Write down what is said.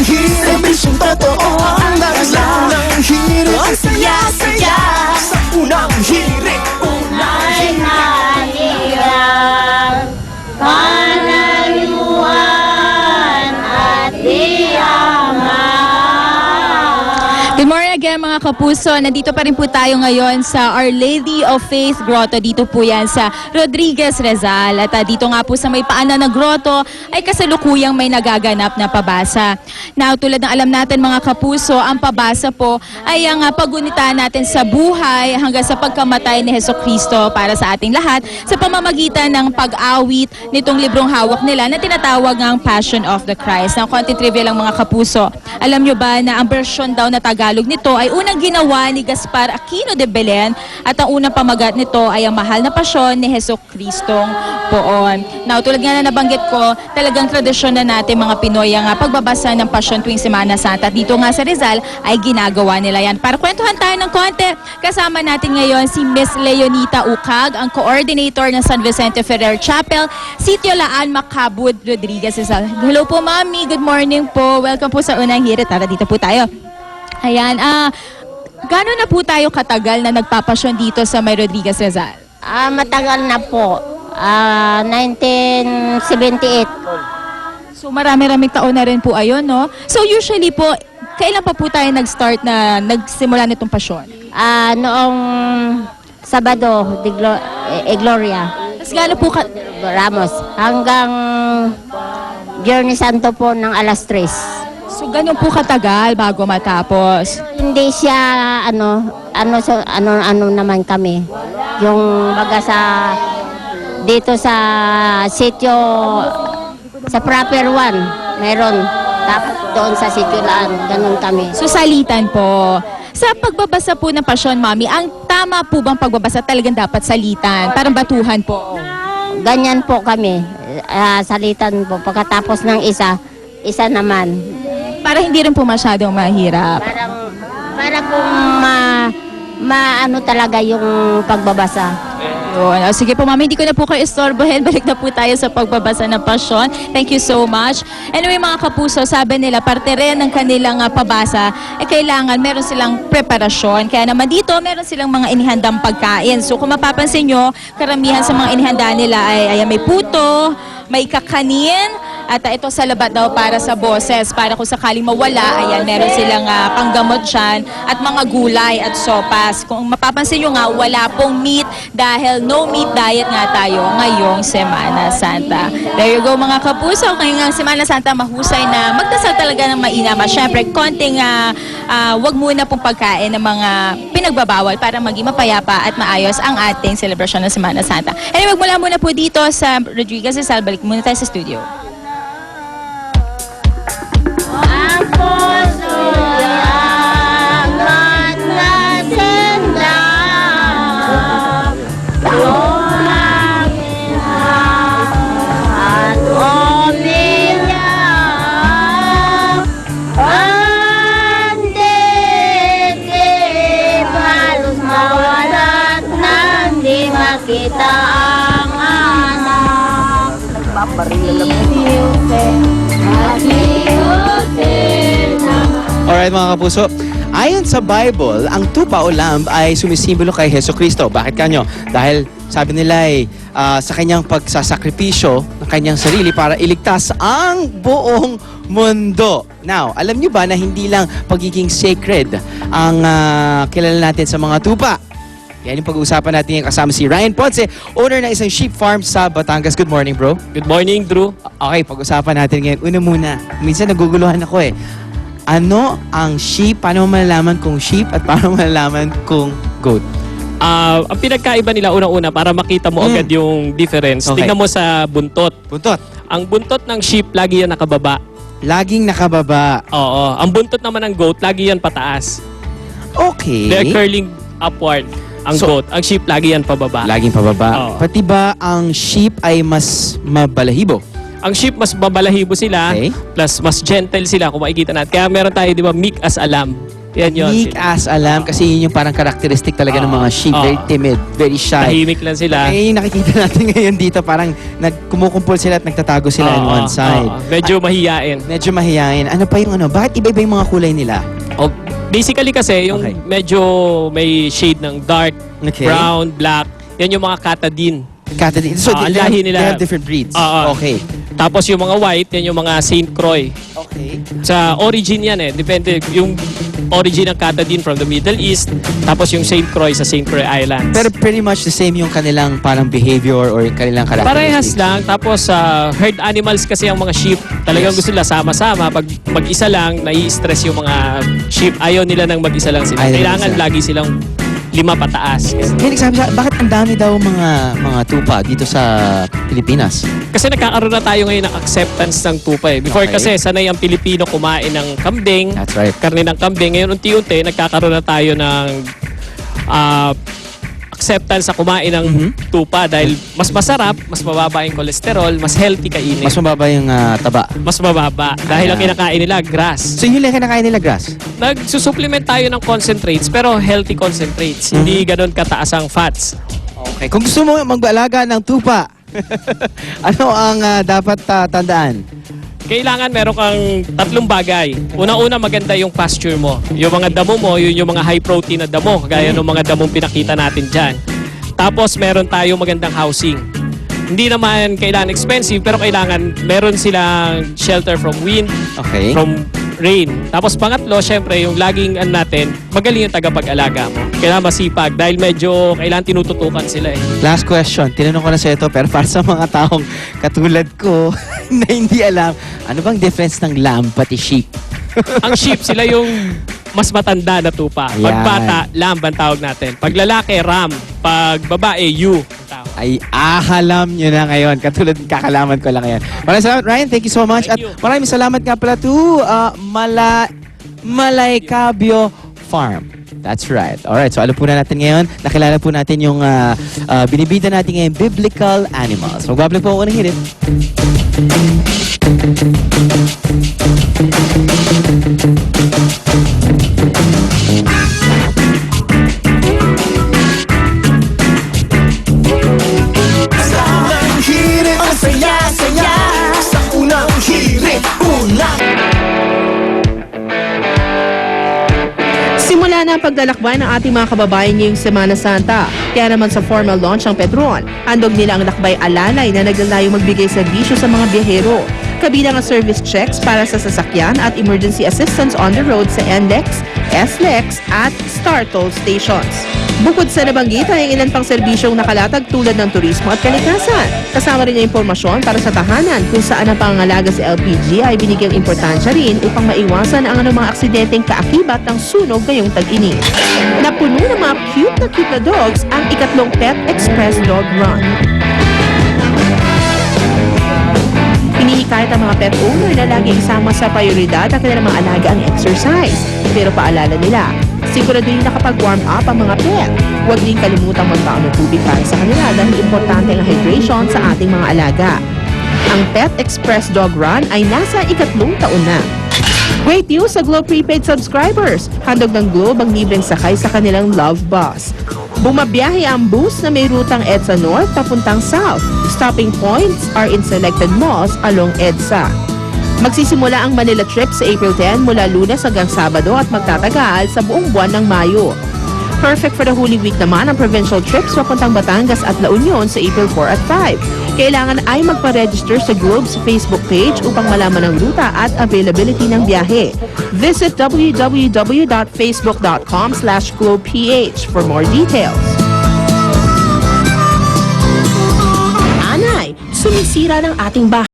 hirap, serbisyong totoo ang lakas lang ng hirit. Ang saya-saya sa unang hirit. Ay nahirap, panayuan at diyaman. Good morning again mga kapuso. Nandito pa rin po tayo ngayon sa Our Lady of Faith Grotto. Dito po yan sa Rodriguez, Rizal. At dito nga po sa may paanan ng grotto ay kasalukuyang may nagaganap na pabasa. Now, tulad ng alam natin mga kapuso, ang pabasa po ay ang pagunita natin sa buhay hanggang sa pagkamatay ni Hesukristo para sa ating lahat sa pamamagitan ng pag-awit nitong librong hawak nila na tinatawag ng Passion of the Christ. Now, konti trivia lang mga kapuso. Alam nyo ba na ang version daw na Tagalog nito ay unang ginawa ni Gaspar Aquino de Belen at ang unang pamagat nito ay ang mahal na pasyon ni Jesucristong poon. Now, tulad nga na nabanggit ko, talagang tradisyon na natin mga Pinoy ang pagbabasa ng pasyon tuwing Semana Santa. Dito nga sa Rizal ay ginagawa nila yan. Para kwentuhan tayo ng konti, kasama natin ngayon si Miss Leonita Ucag, ang coordinator ng San Vicente Ferrer Chapel, Sitio Laan, Macabud, Rodriguez, Rizal. Hello po, Mami. Good morning po. Welcome po sa Unang Hirit. Tara, dito po tayo. Ayan, gano'n na po tayo katagal na nagpapasyon dito sa May Rodriguez, Rizal? Matagal na po. 1978. So marami-raming taon na rin po ayon, no? So usually po, kailan pa po tayo nag-start na nagsimula nitong pasyon? Noong Sabado, Gloria. Tapos gano'n po Ramos. Hanggang Biyernes Santo po ng alas 3. So gano'n po katagal bago matapos? Hindi siya ano naman kami. Yung baga dito sa sitio sa proper one meron, tapos doon sa sitio Laan, ganun kami. So salitan po. Sa pagbabasa po ng pasyon, Mami, ang tama po bang pagbabasa talagang dapat salitan? Parang batuhan po. Ganyan po kami. Salitan po pagkatapos ng isa naman. Para hindi rin po masyadong mahirap. Para kung maano talaga yung pagbabasa. Yun. O, sige po, Mami, hindi ko na po kayo istorbohin. Balik na po tayo sa pagbabasa ng pasyon. Thank you so much. Anyway, mga kapuso, sabi nila, parte rin ng kanilang pabasa, kailangan meron silang preparasyon. Kaya naman dito, meron silang mga inihandang pagkain. So, kung mapapansin nyo, karamihan sa mga inihanda nila ay may puto, may kakanin, at ito sa labat daw para sa boses, para kung sakaling mawala, ayan, meron silang panggamot dyan, at mga gulay at sopas. Kung mapapansin nyo nga, wala pong meat dahil no meat diet nga tayo ngayong Semana Santa. There you go mga kapuso, ngayong Semana Santa mahusay na magdasal talaga ng mainama. Siyempre, konting wag muna pong pagkain ng mga pinagbabawal para maging mapayapa at maayos ang ating celebration ng Semana Santa. Anyway, mula muna po dito sa Rodriguez Rizal, balik muna tayo sa studio. Ang puso'y angat na senda, lumangin at umiyak. Ang dibdib halos mawalat nang di makita ang anak. Alright mga kapuso, ayon sa Bible, ang tupa o lamb ay sumisimbolo kay Jesucristo. Bakit kanyo? Dahil sabi nila ay sa kanyang pagsasakripisyo ng kanyang sarili para iligtas ang buong mundo. Now, alam nyo ba na hindi lang pagiging sacred ang kilala natin sa mga tupa? Yan yung pag-uusapan natin yung kasama si Ryan Ponce, owner ng isang sheep farm sa Batangas. Good morning, bro. Good morning, Drew. Okay, pag-usapan natin ngayon. Una muna, minsan naguguluhan ako eh. Ano ang sheep? Paano mo malalaman kung sheep at paano mo malalaman kung goat? Ang pinagkaiba nila unang-una para makita mo agad yung difference. Okay. Tingnan mo sa buntot. Buntot. Ang buntot ng sheep, lagi yan nakababa. Laging nakababa. Oo. Ang buntot naman ng goat, lagi yan pataas. Okay. They're curling upward. Ang goat. Ang sheep, lagi yan pababa. Laging pababa. Oo. Pati ba ang sheep ay mas mabalahibo? Ang sheep, mas babalahibo sila, Okay. plus mas gentle sila kung makikita natin. Kaya meron tayo, di ba, meek as a lamb. Yan yun. Meek as a lamb kasi yun yung parang characteristic talaga ng mga sheep. Very timid, very shy. Tahimik lang sila. Eh, yung nakikita natin ngayon dito, parang kumukumpul sila at nagtatago sila on one side. Medyo mahiyain. Medyo mahihayin. Ano pa yung ano? Bakit iba-iba yung mga kulay nila? Oh, basically kasi, yung Okay. medyo may shade ng dark, Okay. brown, black, yan yung mga Katadin. Katadin. So, ang they lahi have, nila. they have different breeds. Okay. Tapos yung mga white, yan yung mga Saint Croix. Okay. Sa origin yan eh. Depende. Yung origin ng Katadin from the Middle East. Tapos yung Saint Croix sa Saint Croix Islands. Pero pretty much the same yung kanilang parang behavior or yung kanilang Parehas characteristics. lang. Tapos herd animals kasi ang mga sheep. Talagang Yes. gusto nila sama-sama. Pag mag-isa lang, nai-stress yung mga sheep. Ayaw nila nang mag-isa lang sila. Ayaw nila Kailangan mag-isa. lagi silang 5 pataas. May nagsabi sa bakit ang dami daw mga tupa dito sa Pilipinas? Kasi nagkakaroon na tayo ngayon ng acceptance ng tupa eh. Before Okay. kasi sanay ang Pilipino kumain ng kambing, That's right. karne ng kambing. Ngayon unti-unti nagkakaroon na tayo ng acceptance sa kumain ng tupa dahil mas masarap, mas mababa yung cholesterol, mas healthy kainin. Mas mababa yung taba. Mas mababa dahil ang Ayan. kinakain nila grass. So yun lang kinakain nila grass? Nagsusupplement tayo ng concentrates pero healthy concentrates. Hindi ganun kataas ang fats. Okay. Kung gusto mo mag-alaga ng tupa, ano ang dapat tandaan? Kailangan meron kang 3 bagay. Una-una, maganda yung pasture mo. Yung mga damo mo, yun yung mga high protein na damo, gaya ng mga damong pinakita natin dyan. Tapos meron tayo magandang housing. Hindi naman kailangan expensive, pero kailangan meron silang shelter from wind, Okay. from rain. Tapos pangatlo, syempre, yung laging natin, magaling yung tagapag-alaga mo. Kailangan masipag dahil medyo kailangan tinututukan sila eh. Last question. Tinanong ko na sa ito, pero para sa mga taong katulad ko na hindi alam, ano bang difference ng lamb pati sheep? Ang sheep, sila yung mas matanda na tupa. Pag Yan. bata, lamb ang tawag natin. Pag lalaki, ram. Pag babae, ewe ang tawag. Ay, alam nyo na ngayon. Katulad kakalaman ko lang ngayon. Maraming salamat, Ryan. Thank you so much. Thank you. At maraming salamat nga pala to Malaykabyo Farm. That's right. Alright, so alam po na natin ngayon, nakilala po natin yung binibida natin ngayon, biblical animals. Magbabalik po ako ng hirit. Unang hirit, ang saya-saya. Sa unang hirit, unang Simula na ang paglalakbay ng ating mga kababayan ngayong Semana Santa. Kaya naman sa formal launch ng Petron, handog nila ang lakbay alalay na naglalayong magbigay serbisyo sa mga biyahero. Kabilang ang service checks para sa sasakyan at emergency assistance on the road sa NLEX, SLEX at Star Toll stations. Bukod sa nabanggit ay ilan pang serbisyong nakalatag tulad ng turismo at kalikasan. Kasama rin ang impormasyon para sa tahanan kung saan ang pangangalaga sa LPG ay binigyang importansya rin upang maiwasan ang anumang aksidenteng kaakibat ng sunog ngayong tag-init. Napuno ng mga cute na dogs ang ikatlong Pet Express Dog Run. Hinihikayat ang mga pet owner na lagi isama sa prioridad ang kanilang mga alaga ang exercise. Pero paalala nila, siguraduhin na kapag warm up ang mga pet, huwag din kalimutang magbaon ng tubig para sa kanila dahil importante ang hydration sa ating mga alaga. Ang Pet Express Dog Run ay nasa ikatlong taon na. Great news sa Globe Prepaid subscribers! Handog ng Globe ang libreng sakay sa kanilang Love Bus. Bumabiyahe ang bus na may rutang EDSA North papuntang South. Stopping points are in selected malls along EDSA. Magsisimula ang Manila trip sa April 10 mula Lunes hanggang Sabado at magtatagal sa buong buwan ng Mayo. Perfect for the Holy Week naman ang provincial trips papuntang Batangas at La Union sa April 4 at 5. Kailangan ay magpa-register sa Globe's Facebook page upang malaman ang ruta at availability ng biyahe. Visit www.facebook.com/globeph for more details. Anay, sumisira ng ating bahay.